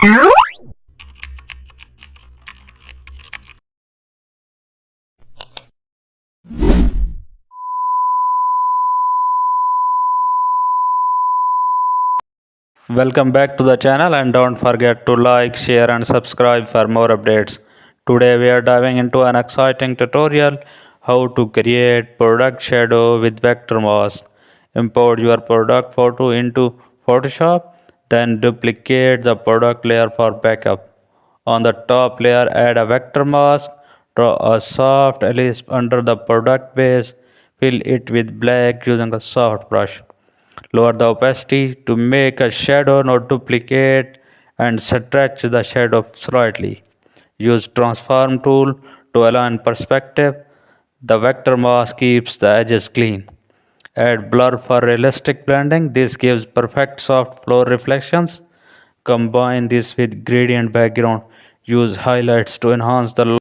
Welcome back to the channel, and don't forget to like, share and subscribe for more updates. Today we are diving into an exciting tutorial how to create product shadow with vector mask. Import your product photo into Photoshop, then duplicate the product layer for backup. On the top layer, add a vector mask, draw a soft ellipse under the product base, fill it with black using a soft brush. Lower the opacity to make a shadow not duplicate and stretch the shadow slightly. Use transform tool to align perspective. The vector mask keeps the edges clean. Add blur for realistic blending. This gives perfect soft floor reflections. Combine this with gradient background. Use highlights to enhance the